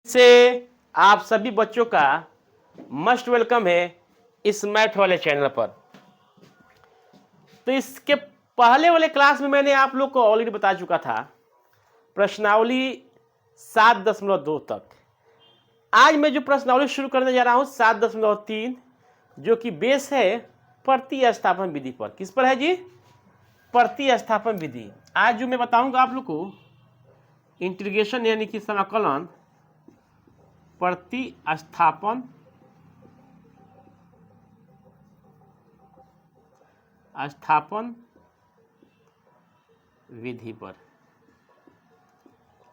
से आप सभी बच्चों का मस्ट वेलकम है इस मैथ वाले चैनल पर। तो इसके पहले वाले क्लास में मैंने आप लोग को ऑलरेडी बता चुका था प्रश्नावली 7.2 तक। आज मैं जो प्रश्नावली शुरू करने जा रहा हूं 7.3 जो कि बेस है प्रतिस्थापन विधि पर। किस पर है जी? प्रतिस्थापन विधि। आज जो मैं बताऊंगा आप लोग को इंटीग्रेशन यानी कि समाकलन प्रतिस्थापन विधि पर।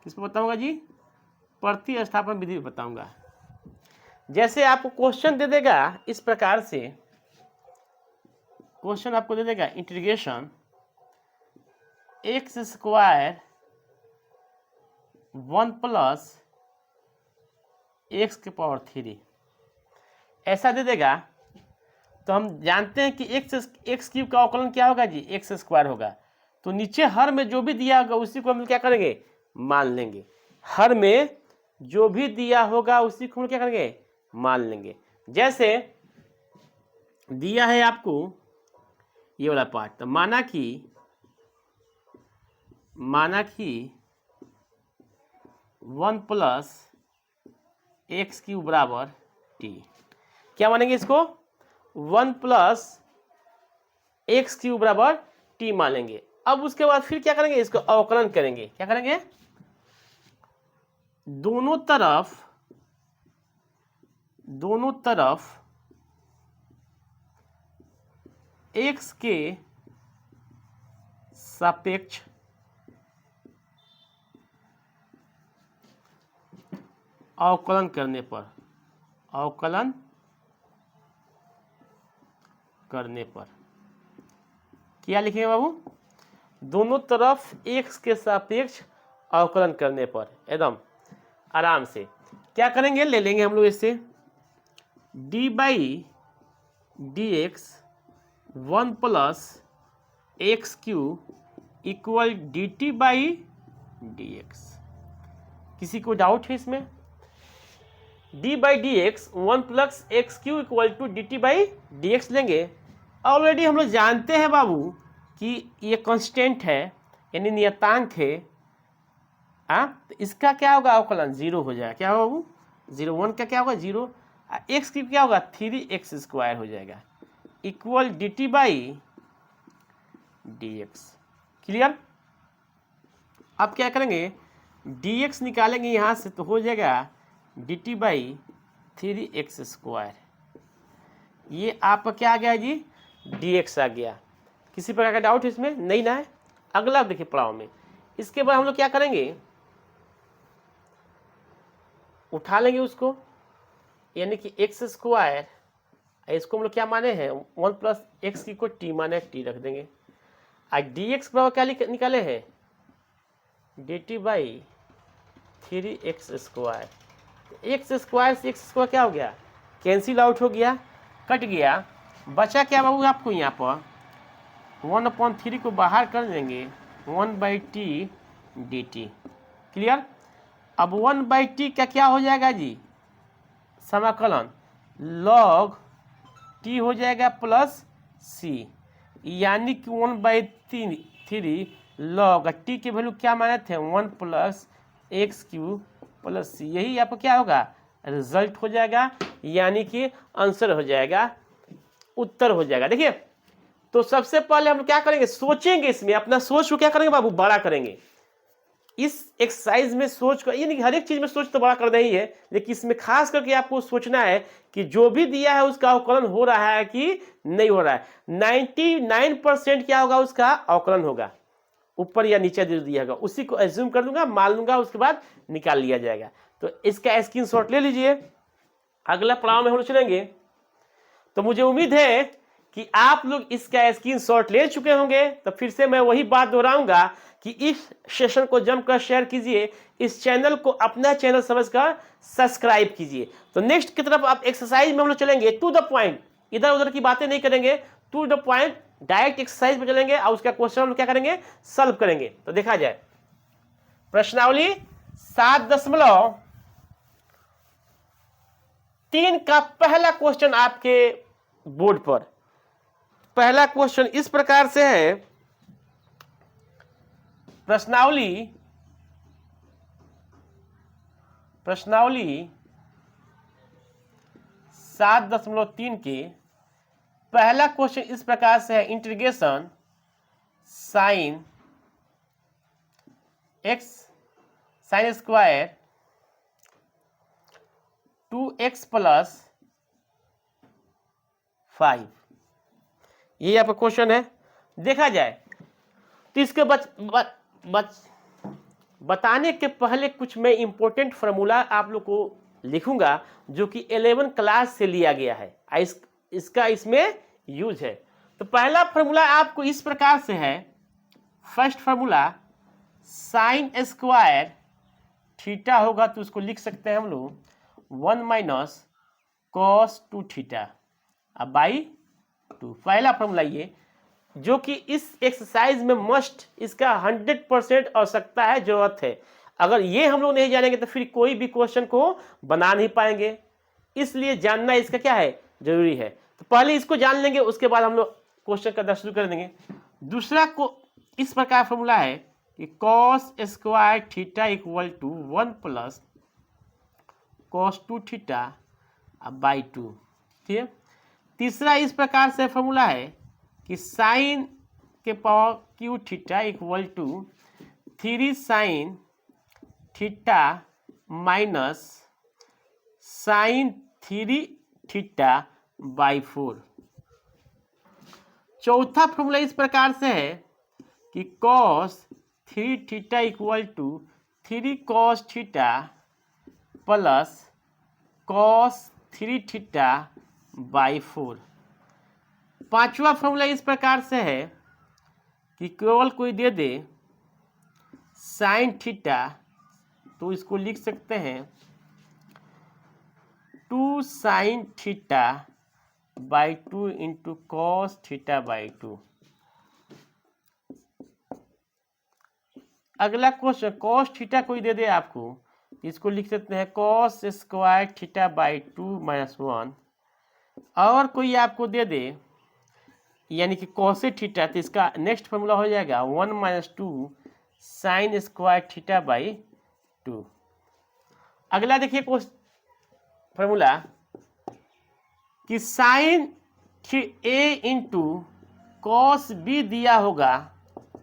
किस पर बताऊंगा जी? प्रतिस्थापन विधि पर बताऊंगा। जैसे आपको क्वेश्चन दे देगा इस प्रकार से, क्वेश्चन आपको दे देगा integration x square 1 plus x के पावर 3 ऐसा दे देगा। तो हम जानते हैं कि एक्स क्यूब का अवकलन क्या होगा जी? एक्स स्क्वायर होगा। तो नीचे हर में जो भी दिया होगा उसी को हम क्या करेंगे? मान लेंगे। हर में जो भी दिया होगा उसी को हम क्या करेंगे? मान लेंगे। जैसे दिया है आपको ये वाला पार्ट, तो माना कि 1 प्लस एक्स क्यूब बराबर टी। क्या मानेंगे इसको? 1 प्लस एक्स क्यूब बराबर टी मान लेंगे। अब उसके बाद फिर क्या करेंगे? इसको अवकलन करेंगे। क्या करेंगे? दोनों तरफ एक्स के सापेक्ष अवकलन करने पर क्या लिखेंगे बाबू? दोनों तरफ एक्स के सापेक्ष अवकलन करने पर। एकदम आराम से क्या करेंगे? ले लेंगे हम लोग इससे D by D X 1 plus X cube equal D T by D X. किसी को डाउट है इसमें? D by D X 1 plus X cube equal to D T by D X लेंगे। ऑलरेडी हम लोग जानते हैं बाबू कि ये कांस्टेंट है यानी नियतांक है। तो इसका क्या होगा? अवकलन 0 हो जाएगा। क्या होगा बाबू? 0। 1 का क्या होगा? 0। एक्स क्यूब क्या होगा? 3x स्क्वायर हो जाएगा equal D T by D x. Clear? अब क्या करेंगे? डी एक्स निकालेंगे यहाँ से तो हो जाएगा D T by 3x square. ये आपका क्या आ गया जी? dx आ गया। किसी प्रकार का डाउट इसमें नहीं ना है? अगला देखिए पड़ाव में। इसके बाद हम लोग क्या करेंगे? उठा लेंगे उसको यानी कि एक्स स्क्वायर, इसको हम लोग क्या माने हैं? 1 प्लस एक्स की को टी माने, टी रख देंगे। आज डी एक्स बराबर क्या निकाले हैं? D T by 3x square. X square से एक्स स्क्वायर क्या हो गया? कैंसिल आउट हो गया, कट गया। बचा क्या बाबू आपको? यहाँ पर 1/3 को बाहर कर देंगे 1/t dt। क्लियर? अब 1/t का क्या हो जाएगा जी? समाकलन log t हो जाएगा प्लस c, यानी कि 1/3 log t के वैल्यू क्या माने थे? 1 प्लस एक्स क्यूब प्लस सी। यही आपको क्या होगा? रिजल्ट हो जाएगा, यानी कि आंसर हो जाएगा, उत्तर हो जाएगा। देखिए, तो सबसे पहले हम क्या करेंगे? सोचेंगे इसमें, अपना सोच को क्या करेंगे बाबू? बड़ा करेंगे। इस एक्सरसाइज में सोच को, यानी हर एक चीज में सोच तो बड़ा करना ही है, लेकिन इसमें खास करके आपको सोचना है कि जो भी दिया है उसका अवकलन हो रहा है कि नहीं हो रहा है। 99% क्या होगा? उसका अवकलन होगा। ऊपर या नीचे जो दिया होगा उसी को एज्यूम कर लूंगा, मान लूंगा, उसके बाद निकाल लिया जाएगा। तो इसका स्क्रीनशॉट ले लीजिए। अगला पड़ाव में हम लोग चलेंगे। तो मुझे उम्मीद है कि आप लोग इसका स्क्रीनशॉट ले चुके होंगे। तो फिर से मैं वही बात दोहराऊंगा कि इस सेशन को जमकर शेयर कीजिए, इस चैनल को अपना चैनल समझकर सब्सक्राइब कीजिए। तो नेक्स्ट की तरफ आप एक्सरसाइज में हम लोग चलेंगे, टू द पॉइंट, इधर उधर की बातें नहीं करेंगे, to the point direct exercise में चलेंगे और उसका क्वेश्चन हम लोग क्या करेंगे? सॉल्व करेंगे। तो देखा जाए प्रश्नावली 7.3 3 का पहला क्वेश्चन आपके बोर्ड पर। पहला क्वेश्चन इस प्रकार से है, प्रश्नावली 7.3 के पहला क्वेश्चन इस प्रकार से है, integration sine x sine square 2x plus 5, ये आपका क्वेश्चन है। देखा जाए तो इसके बताने के पहले कुछ मैं इंपॉर्टेंट फार्मूला आप लोग को लिखूंगा जो कि 11 क्लास से लिया गया है, इसका इसमें यूज है। तो पहला फार्मूला आपको इस प्रकार से है, first formula sine square theta होगा तो उसको लिख सकते हैं हम लोग 1 माइनस कॉस 2 थीटा अब बाई 2। पहला फार्मूला ये जो कि इस एक्सरसाइज में मस्ट, इसका 100% आवश्यकता है, जरूरत है। अगर ये हम लोग नहीं जानेंगे तो फिर कोई भी क्वेश्चन को बना नहीं पाएंगे, इसलिए जानना इसका क्या है, जरूरी है। तो पहले इसको जान लेंगे, उसके बाद हम लोग क्वेश्चन का शुरू कर देंगे। दूसरा को इस प्रकार फॉर्मूला है कि cos square theta equal to 1 plus cos 2 theta by 2। ठीक है। तीसरा इस प्रकार से फॉर्मूला है कि साइन के power cube theta equal to 3 sine theta minus sine 3 theta by 4। चौथा फॉर्मूला इस प्रकार से है कि cos 3 theta equal to 3 cos theta plus cos 3 theta by 4। पांचवा फॉर्मूला इस प्रकार से है कि केवल कोई दे दे साइन थीटा तो इसको लिख सकते हैं 2 sine theta by 2 into cos theta by 2। अगला क्वेश्चन कॉस थीटा कोई दे दे आपको, इसको लिख सकते हैं cos square theta by 2 minus 1। और कोई आपको दे दे यानी कि कॉस थीटा, तो इसका नेक्स्ट फॉर्मूला हो जाएगा 1 minus 2 sine square theta by 2। अगला देखिए फॉर्मूला कि साइन ए इंटू कॉस बी दिया होगा,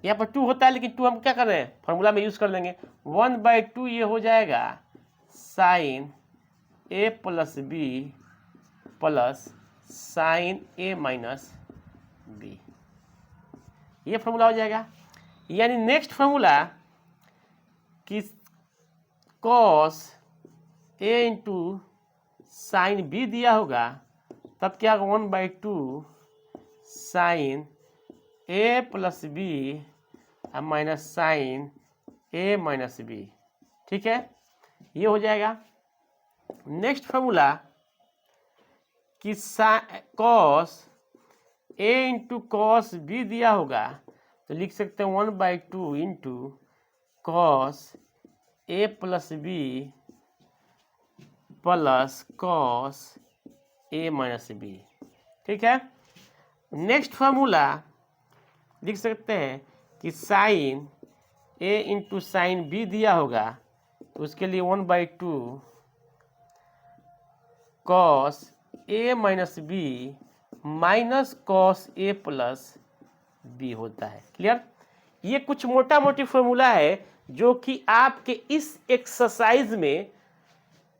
यहाँ पर 2 होता है लेकिन 2 हम क्या कर रहे हैं, फॉर्मूला में यूज कर लेंगे। 1/2 ये हो जाएगा साइन ए प्लस बी प्लस साइन ए माइनस बी, ये फॉर्मूला हो जाएगा। यानी नेक्स्ट फॉर्मूला कि cos A into sine B दिया होगा, तब क्या होगा 1/2 साइन ए प्लस बी माइनस साइन ए माइनस बी। ठीक है, ये हो जाएगा। नेक्स्ट फॉर्मूला कि cos A into cos B दिया होगा तो लिख सकते हैं 1/2 into cos A plus B plus cos A minus B. ठीक है। नेक्स्ट फॉर्मूला लिख सकते हैं कि साइन ए इंटू साइन बी दिया होगा तो उसके लिए 1/2 cos A minus B minus cos A plus B होता है। क्लियर। ये कुछ मोटा मोटी फॉर्मूला है जो कि आपके इस एक्सरसाइज में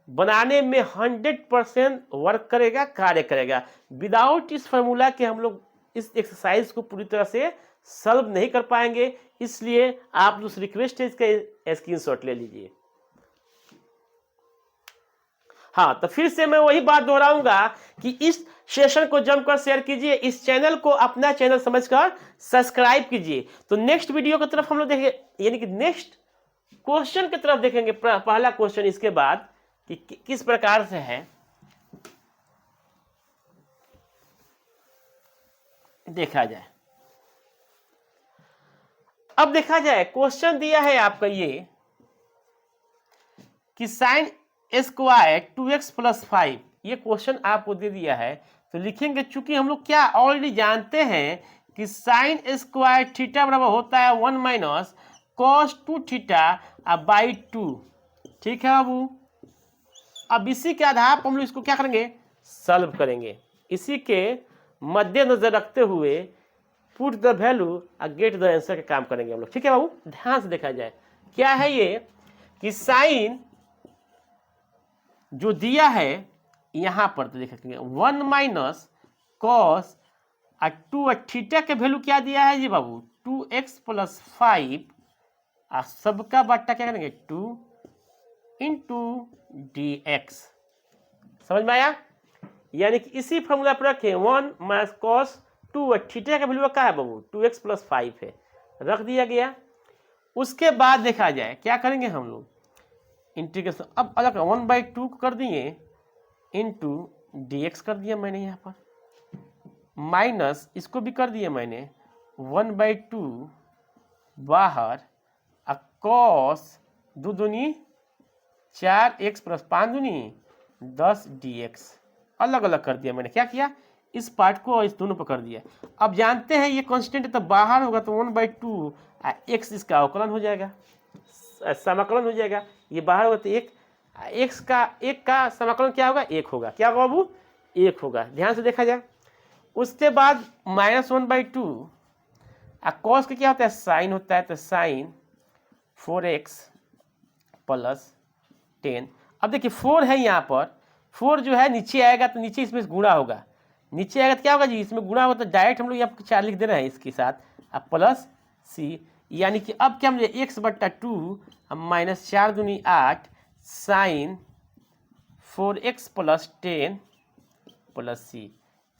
बनाने में 100% वर्क करेगा, कार्य करेगा। विदाउट इस फॉर्मूला के हम लोग इस एक्सरसाइज को पूरी तरह से सॉल्व नहीं कर पाएंगे, इसलिए आप जो रिक्वेस्ट है इसका स्क्रीनशॉट ले लीजिए। हाँ, तो फिर से मैं वही बात दोहराऊंगा कि इस सेशन को जमकर शेयर कीजिए, इस चैनल को अपना चैनल समझकर सब्सक्राइब कीजिए। तो नेक्स्ट वीडियो की तरफ हम लोग देखेंगे, यानी कि नेक्स्ट क्वेश्चन की तरफ देखेंगे। पहला क्वेश्चन इसके बाद कि किस प्रकार से है, देखा जाए। अब देखा जाए क्वेश्चन दिया है आपका ये कि साइन स्क्वायर 2x प्लस 5 ये क्वेश्चन आपको दे दिया है तो लिखेंगे, चूंकि हम लोग क्या ऑलरेडी जानते हैं कि साइन स्क्वायर थीटा बराबर होता है 1 माइनस कॉस 2 थीटा बाई 2। ठीक है बाबू, अब इसी के आधार पर हम लोग इसको क्या करेंगे, सॉल्व करेंगे। इसी के मद्देनजर रखते हुए पुट द वैल्यू और गेट द आंसर के काम करेंगे हम लोग। ठीक है बाबू, ध्यान से देखा जाए क्या है ये कि साइन जो दिया है यहां पर तो देखेंगे 1 माइनस कॉस 2 थीटा के वैल्यू क्या दिया है जी बाबू 2x प्लस 5 और सबका बट्टा क्या करेंगे 2 इंटू dx। समझ में आया? यानी कि इसी फॉर्मूला पर रखें 1 माइनस कॉस 2 थीटा का वैल्यू क्या है बाबू 2x प्लस 5 है, रख दिया गया। उसके बाद देखा जाए क्या करेंगे हम लोग इंटीग्रेशन, अब अलग 1/2 को कर दिए इंटू dx कर दिया मैंने यहाँ पर, माइनस इसको भी कर दिया मैंने 1/2 बाहर कॉस 2 दूनी 4x प्लस 5 दूनी 10 dx अलग अलग कर दिया मैंने। क्या किया, इस पार्ट को और इस दोनों पर कर दिया। अब जानते हैं ये कांस्टेंट है तो बाहर होगा तो 1/2 x इसका अवकलन हो जाएगा, समाकलन हो जाएगा। ये बाहर होगा तो एक का समाकलन क्या होगा 1 होगा। क्या होगा बाबू 1 होगा। ध्यान से देखा जाए उसके बाद -1/2 कॉस के क्या होता है साइन होता है तो साइन 4x प्लस 10। अब देखिए 4 है यहाँ पर, 4 जो है नीचे आएगा तो नीचे इसमें गुणा होगा, नीचे आएगा तो क्या होगा जी इसमें गुणा होगा तो डायरेक्ट हम लोग यहाँ पर 4 लिख दे रहे हैं इसके साथ अब प्लस c। यानी कि अब क्या मुझे x/2 माइनस 4 दूनी 8 sine 4x plus 10 plus c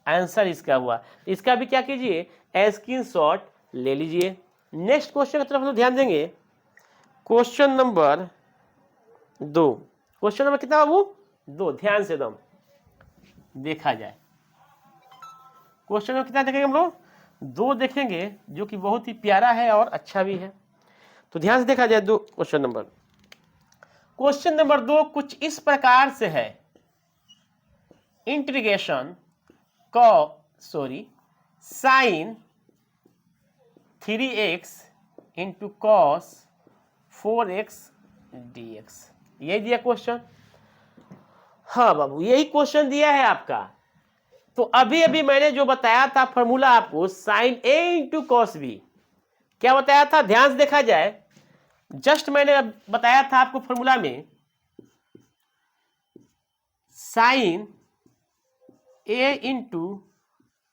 answer इसका हुआ। इसका भी क्या कीजिए स्क्रीनशॉट ले लीजिए। नेक्स्ट क्वेश्चन की तरफ हम लोग ध्यान देंगे। क्वेश्चन नंबर 2, क्वेश्चन नंबर कितना बाबू 2, ध्यान से दम देखा जाए। क्वेश्चन नंबर कितना देखेंगे हम लोग 2 देखेंगे जो कि बहुत ही प्यारा है और अच्छा भी है। तो ध्यान से देखा जाए क्वेश्चन नंबर 2 कुछ इस प्रकार से है। Integration sine 3x into cos 4x dx, यही दिया क्वेश्चन। हाँ बाबू यही क्वेश्चन दिया है आपका। तो अभी अभी मैंने जो बताया था फॉर्मूला आपको sine a into cos b, क्या बताया था ध्यान से देखा जाए। जस्ट मैंने बताया था आपको फॉर्मूला में sine a into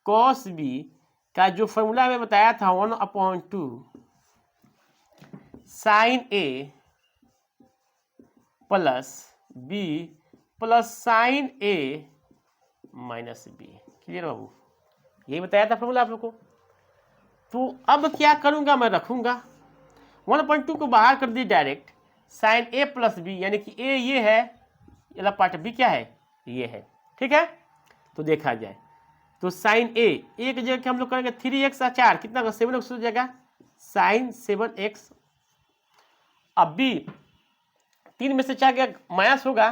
cos b का जो फॉर्मूला में बताया था 1/2 sine a plus b plus sine a minus b। Clear बाबू, यही बताया था फॉर्मूला आप लोग को। तो अब क्या करूंगा मैं रखूंगा 1/2 को बाहर कर दी direct sine a plus b, यानी कि a ये है वाला पार्ट b क्या है ये है। ठीक है, तो देखा जाए तो साइन a की जगह हम लोग करेंगे 3x और 4 कितना होगा 7x हो जाएगा साइन 7x। अब b 3 में से 4 क्या माइनस होगा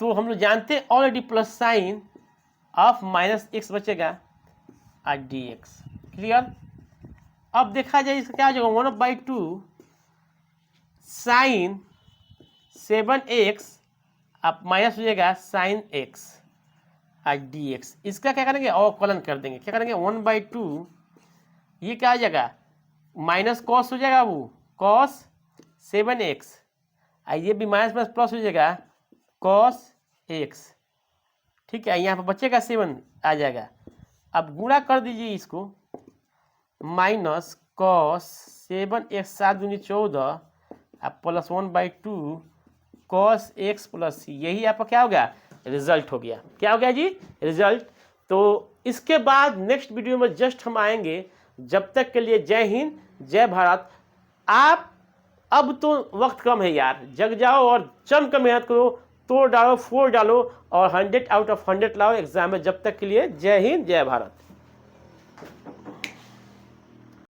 तो हम लोग जानते हैं already plus sign of minus x बचेगा और dx। क्लियर। अब देखा जाए इसका क्या हो जाएगा 1/2 साइन 7x अब माइनस हो जाएगा साइन x और dx। इसका क्या करेंगे अवकलन कर देंगे। क्या करेंगे 1/2 ये क्या आ जाएगा माइनस कॉस हो जाएगा वो कॉस 7x और ये भी माइनस प्लस प्लस हो जाएगा कॉस x। ठीक है, यहाँ पर बचेगा 7 आ जाएगा। अब गुणा कर दीजिए इसको माइनस कॉस 7x 7 दूनी 14 plus 1/2 cos x plus c, यही आपका क्या हो गया रिजल्ट हो गया। क्या हो गया जी रिजल्ट। तो इसके बाद नेक्स्ट वीडियो में जस्ट हम आएंगे। जब तक के लिए जय हिंद जय भारत। आप अब तो वक्त कम है यार, जग जाओ और जम कर मेहनत करो, तोड़ डालो फोड़ डालो और 100 आउट ऑफ 100 लाओ एग्जाम में। जब तक के लिए जय हिंद जय भारत।